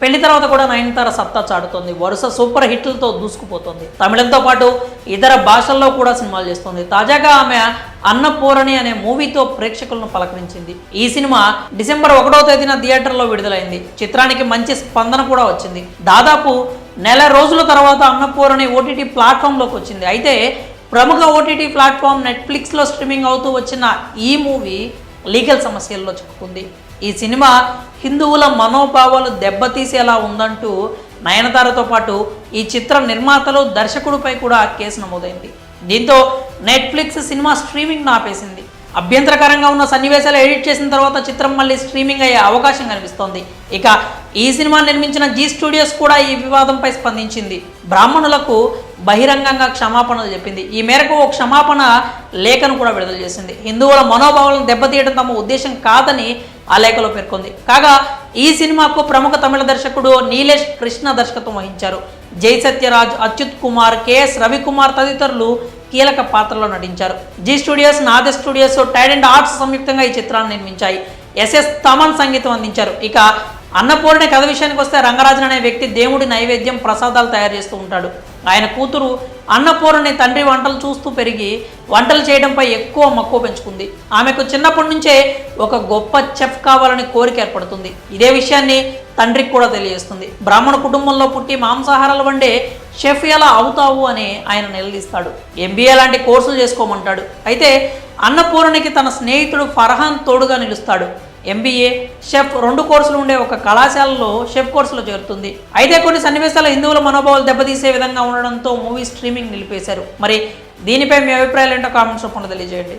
పెళ్లి తర్వాత కూడా నయనతార సత్తా చాటుతోంది. వరుస సూపర్ హిట్లతో దూసుకుపోతుంది. తమిళంతో పాటు ఇతర భాషల్లో కూడా సినిమాలు చేస్తుంది. తాజాగా ఆమె అన్నపూరణి అనే మూవీతో ప్రేక్షకులను పలకరించింది. ఈ సినిమా డిసెంబర్ 1వ తేదీన థియేటర్లో విడుదలైంది. చిత్రానికి మంచి స్పందన కూడా వచ్చింది. దాదాపు నెల రోజుల తర్వాత అన్నపూరణి ఓటీటీ ప్లాట్ఫామ్లోకి వచ్చింది. అయితే ప్రముఖ ఓటీటీ ప్లాట్ఫామ్ నెట్ఫ్లిక్స్లో స్ట్రీమింగ్ అవుతూ వచ్చిన ఈ మూవీ లీగల్ సమస్యల్లో చిక్కుకుంది. ఈ సినిమా హిందువుల మనోభావాలు దెబ్బతీసేలా ఉందంటూ నయనతారతో పాటు ఈ చిత్ర నిర్మాతలు దర్శకుడిపై కూడా కేసు నమోదైంది. దీంతో నెట్ఫ్లిక్స్ సినిమా స్ట్రీమింగ్ను ఆపేసింది. అభ్యంతరకరంగా ఉన్న సన్నివేశాలు ఎడిట్ చేసిన తర్వాత చిత్రం మళ్ళీ స్ట్రీమింగ్ అయ్యే అవకాశం కనిపిస్తోంది. ఇక ఈ సినిమా నిర్మించిన జీ స్టూడియోస్ కూడా ఈ వివాదంపై స్పందించింది. బ్రాహ్మణులకు బహిరంగంగా క్షమాపణలు చెప్పింది. ఈ మేరకు ఓ క్షమాపణ లేఖను కూడా విడుదల చేసింది. హిందువుల మనోభావాలను దెబ్బతీయడం తమ ఉద్దేశం కాదని ఆ లేఖలో పేర్కొంది. కాగా ఈ సినిమాకు ప్రముఖ తమిళ దర్శకుడు నీలేష్ కృష్ణ దర్శకత్వం వహించారు. జై సత్యరాజ్, అచ్యుత్ కుమార్, కెఎస్ రవికుమార్ తదితరులు కీలక పాత్రలో నటించారు. జీ స్టూడియోస్, నాద స్టూడియోస్, టైడెంట్ ఆర్ట్స్ సంయుక్తంగా ఈ చిత్రాన్ని నిర్మించాయి. ఎస్ఎస్ తమన్ సంగీతం అందించారు. ఇక అన్నపూర్ణి కథ విషయానికి వస్తే రంగరాజన్ అనే వ్యక్తి దేవుడి నైవేద్యం ప్రసాదాలు తయారు చేస్తూ ఉంటాడు. ఆయన కూతురు అన్నపూర్ణి తండ్రి వంటలు చూస్తూ పెరిగి వంటలు చేయడంపై ఎక్కువ మక్కువ పెంచుకుంది. ఆమెకు చిన్నప్పటి నుంచే ఒక గొప్ప చెఫ్ కావాలని కోరిక ఏర్పడుతుంది. ఇదే విషయాన్ని తండ్రికి కూడా తెలియజేస్తుంది. బ్రాహ్మణ కుటుంబంలో పుట్టి మాంసాహారాలు వండే షెఫ్ ఎలా అవుతావు అని ఆయన నిలదీస్తాడు. ఎంబీఏ లాంటి కోర్సులు చేసుకోమంటాడు. అయితే అన్నపూర్ణికి తన స్నేహితుడు ఫర్హాన్ తోడుగా నిలుస్తాడు. ఎంబీఏ, షెఫ్ 2 కోర్సులు ఉండే ఒక కళాశాలలో షెఫ్ కోర్సులో చేరుతుంది. అయితే కొన్ని సన్నివేశాలు హిందువుల మనోభావాలు దెబ్బతీసే విధంగా ఉండడంతో మూవీ స్ట్రీమింగ్ నిలిపేశారు. మరి దీనిపై మీ అభిప్రాయాలు ఏంటో కామెంట్స్ రూపంలో తెలియజేయండి.